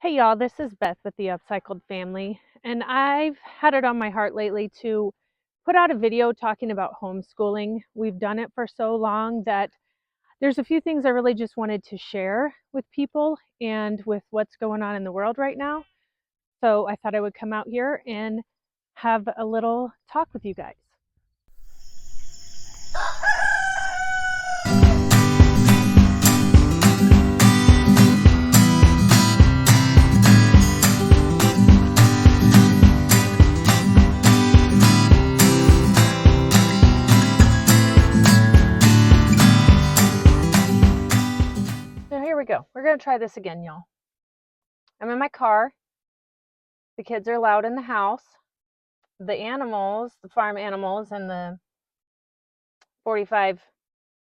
Hey y'all, this is Beth with the Upcycled Family, and I've had it on my heart lately to put out a video talking about homeschooling. We've done it for so long that there's a few things I really just wanted to share with people and with what's going on in the world right now. So I thought I would come out here and have a little talk with you guys. So here we go. We're going to try this again, y'all. I'm in my car. The kids are loud in the house. The animals, the farm animals, and the 45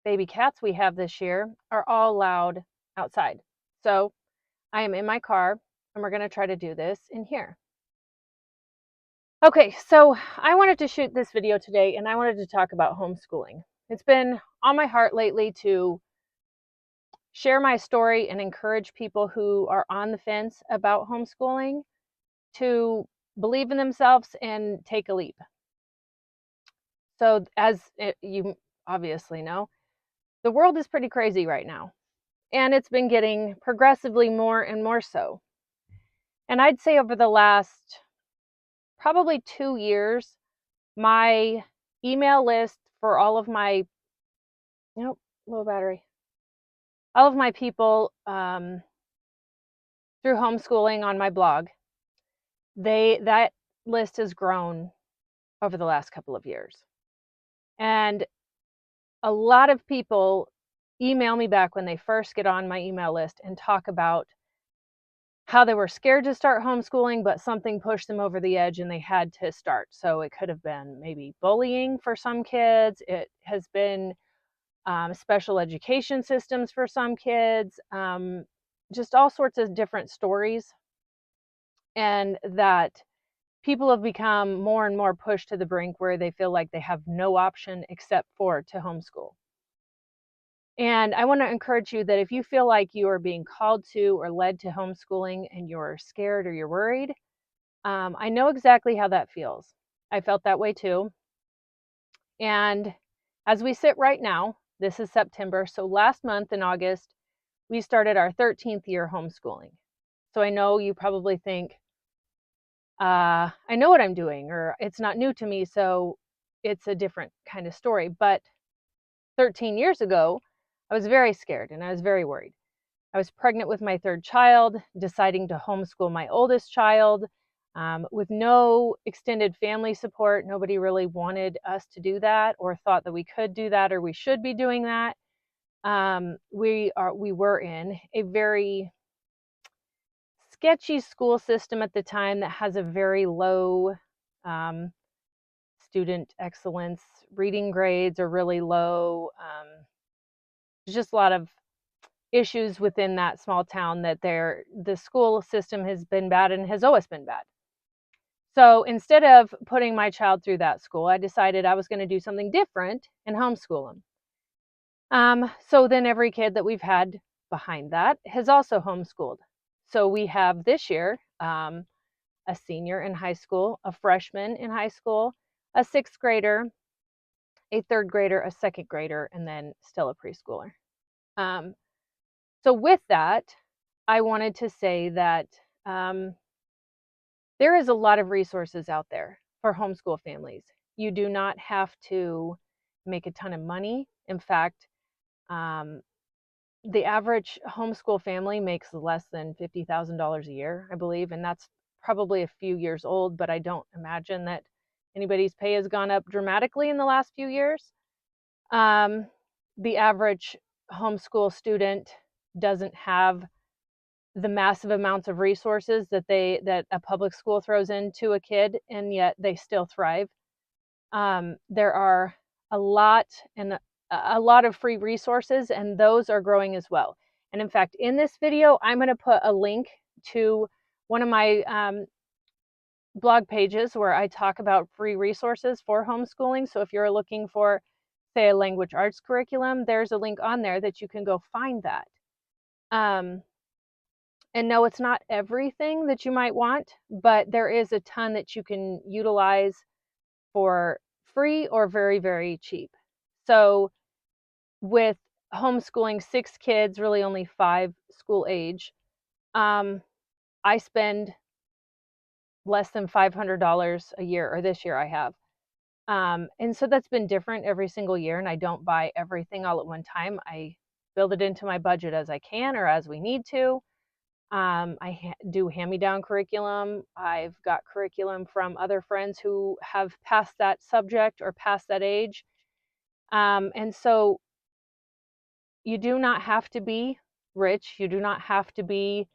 baby cats we have this year are all loud outside. So I am in my car and we're going to try to do this in here. Okay, so I wanted to shoot this video today and I wanted to talk about homeschooling. It's been on my heart lately to share my story and encourage people who are on the fence about homeschooling to believe in themselves and take a leap. So as you obviously know, the world is pretty crazy right now. And it's been getting progressively more and more so. And I'd say over the last probably 2 years, my email list for all of my, low battery, all of my people through homeschooling on my blog, that list has grown over the last couple of years. And a lot of people email me back when they first get on my email list and talk about how they were scared to start homeschooling, but something pushed them over the edge and they had to start. So it could have been maybe bullying for some kids. It has been special education systems for some kids, just all sorts of different stories. And that people have become more and more pushed to the brink where they feel like they have no option except for to homeschool. And I want to encourage you that if you feel like you are being called to or led to homeschooling and you're scared or you're worried, I know exactly how that feels. I felt that way too. And as we sit right now, this is September. So last month in August, we started our 13th year homeschooling. So I know you probably think, I know what I'm doing, or it's not new to me, so it's a different kind of story. But 13 years ago, I was very scared and I was very worried. I was pregnant with my third child, deciding to homeschool my oldest child with no extended family support. Nobody really wanted us to do that or thought that we could do that or we should be doing that. We were in a very sketchy school system at the time that has a very low student excellence. Reading grades are really low. There's just a lot of issues within that small town that the school system has been bad and has always been bad. So instead of putting my child through that school, I decided I was going to do something different and homeschool him. So then every kid that we've had behind that has also homeschooled. So we have this year a senior in high school, a freshman in high school, a sixth grader, a third grader, a second grader, and then still a preschooler. So with that, I wanted to say that there is a lot of resources out there for homeschool families. You do not have to make a ton of money. In fact, the average homeschool family makes less than $50,000 a year, I believe, and that's probably a few years old, but I don't imagine that anybody's pay has gone up dramatically in the last few years. The average homeschool student doesn't have the massive amounts of resources that a public school throws into a kid, and yet they still thrive. There are a lot of free resources, and those are growing as well. And in fact, in this video, I'm going to put a link to one of my blog pages where I talk about free resources for homeschooling. So if you're looking for, say, a language arts curriculum, there's a link on there that you can go find that. And no, it's not everything that you might want, but there is a ton that you can utilize for free or very, very cheap. So with homeschooling 6 kids, really only 5 school age, I spend less than $500 a year, or this year I have. And so that's been different every single year, and I don't buy everything all at one time. I build it into my budget as I can or as we need to. I do hand-me-down curriculum. I've got curriculum from other friends who have passed that subject or passed that age. And so you do not have to be rich. You do not have to be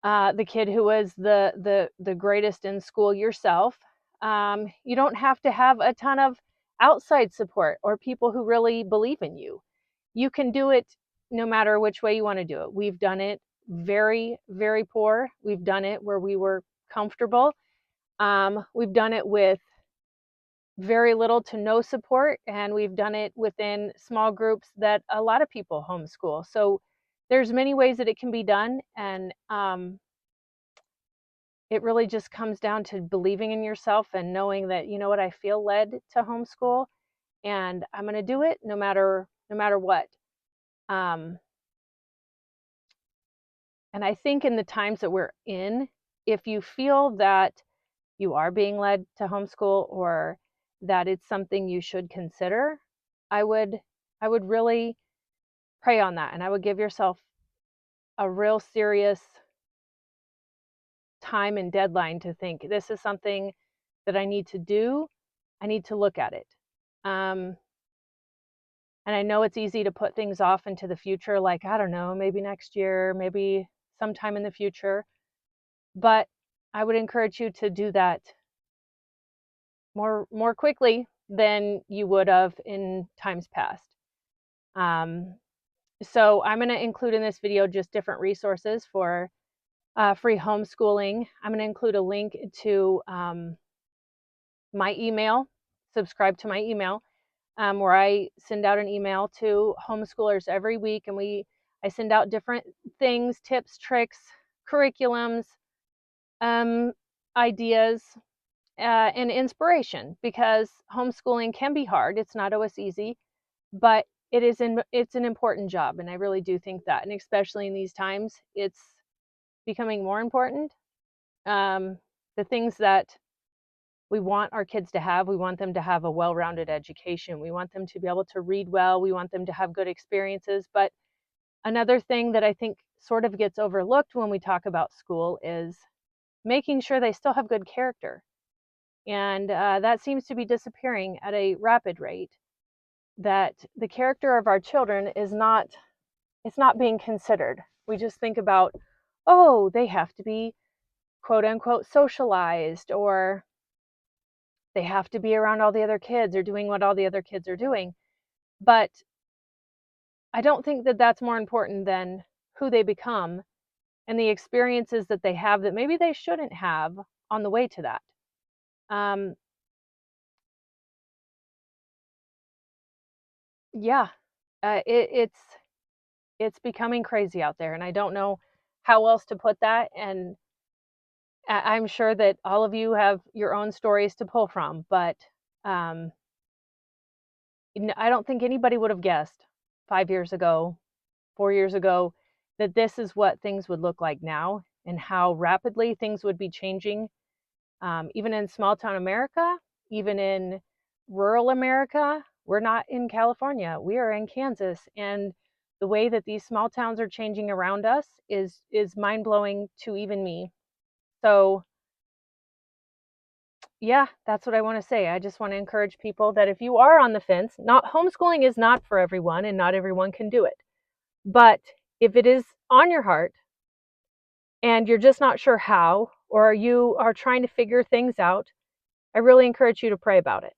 the kid who was the greatest in school yourself. You don't have to have a ton of outside support or people who really believe in you. You can do it no matter which way you want to do it. We've done it very, very poor. We've done it where we were comfortable. We've done it with very little to no support, and we've done it within small groups that a lot of people homeschool. So there's many ways that it can be done, and it really just comes down to believing in yourself and knowing that, you know what, I feel led to homeschool and I'm going to do it no matter what. Um, and I think in the times that we're in, if you feel that you are being led to homeschool or that it's something you should consider, I would really pray on that, and I would give yourself a real serious time and deadline to think, this is something that I need to do. I need to look at it. Um, and I know it's easy to put things off into the future, like, I don't know, maybe next year, maybe sometime in the future. But I would encourage you to do that more quickly than you would have in times past. So I'm going to include in this video just different resources for free homeschooling. I'm going to include a link to my email. Subscribe to my email, where I send out an email to homeschoolers every week, and I send out different things, tips, tricks, curriculums, ideas, and inspiration, because homeschooling can be hard. It's not always easy, but it's an important job, and I really do think that, and especially in these times, it's becoming more important. The things that we want our kids to have, we want them to have a well-rounded education. We want them to be able to read well. We want them to have good experiences. But another thing that I think sort of gets overlooked when we talk about school is making sure they still have good character. And that seems to be disappearing at a rapid rate, that the character of our children is not, it's not being considered. We just think about, oh, they have to be quote unquote socialized, or they have to be around all the other kids or doing what all the other kids are doing. But I don't think that that's more important than who they become and the experiences that they have that maybe they shouldn't have on the way to that. Um, yeah, it's becoming crazy out there, and I don't know how else to put that. And I'm sure that all of you have your own stories to pull from, but um, I don't think anybody would have guessed 5 years ago, 4 years ago, that this is what things would look like now and how rapidly things would be changing, even in small town America, even in rural America. We're not in California, we are in Kansas. And the way that these small towns are changing around us is mind-blowing to even me. So yeah, that's what I want to say. I just want to encourage people that if you are on the fence, not homeschooling is not for everyone and not everyone can do it. But if it is on your heart and you're just not sure how, or you are trying to figure things out, I really encourage you to pray about it.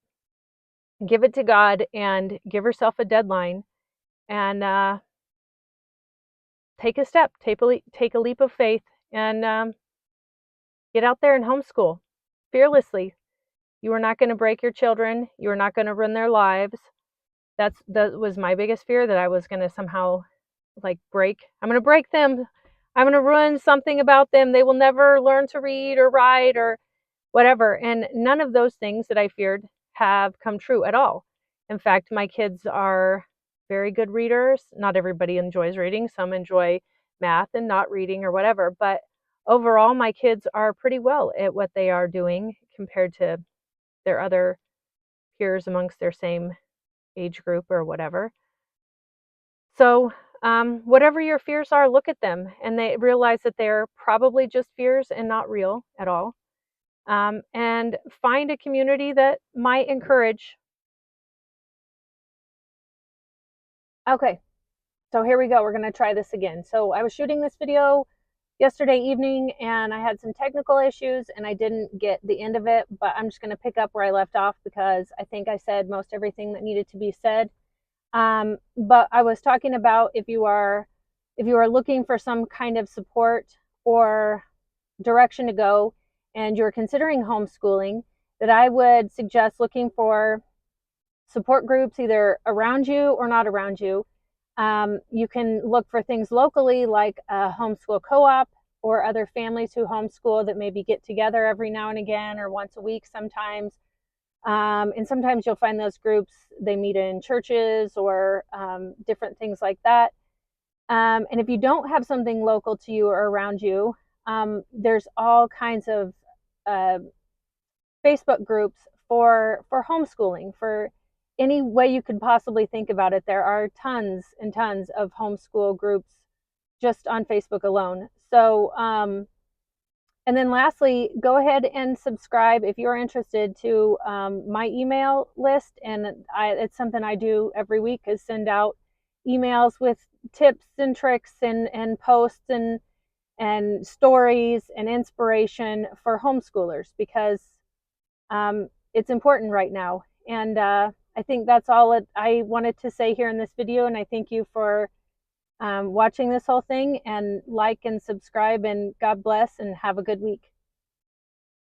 Give it to God and give yourself a deadline, and take a step, take a leap of faith, and get out there and homeschool fearlessly. You are not going to break your children. You are not going to ruin their lives. That was my biggest fear, that I was going to somehow like break. I'm going to break them. I'm going to ruin something about them. They will never learn to read or write or whatever. And none of those things that I feared have come true at all. In fact, my kids are very good readers. Not everybody enjoys reading. Some enjoy math and not reading or whatever. But overall, my kids are pretty well at what they are doing compared to their other peers amongst their same age group or whatever. So, whatever your fears are, look at them and they realize that they're probably just fears and not real at all. And find a community that might encourage. Okay, so here we go. We're going to try this again. So I was shooting this video yesterday evening and I had some technical issues and I didn't get the end of it, but I'm just going to pick up where I left off because I think I said most everything that needed to be said. But I was talking about if you are looking for some kind of support or direction to go and you're considering homeschooling, that I would suggest looking for support groups either around you or not around you. You can look for things locally like a homeschool co-op or other families who homeschool that maybe get together every now and again or once a week sometimes. And sometimes you'll find those groups, they meet in churches or different things like that. And if you don't have something local to you or around you, there's all kinds of uh, Facebook groups for homeschooling, for any way you could possibly think about it. There are tons and tons of homeschool groups just on Facebook alone. So, and then lastly, go ahead and subscribe if you're interested to my email list. And it's something I do every week is send out emails with tips and tricks and posts and stories and inspiration for homeschoolers because it's important right now. And I think that's all I wanted to say here in this video. And I thank you for watching this whole thing and like and subscribe and God bless and have a good week.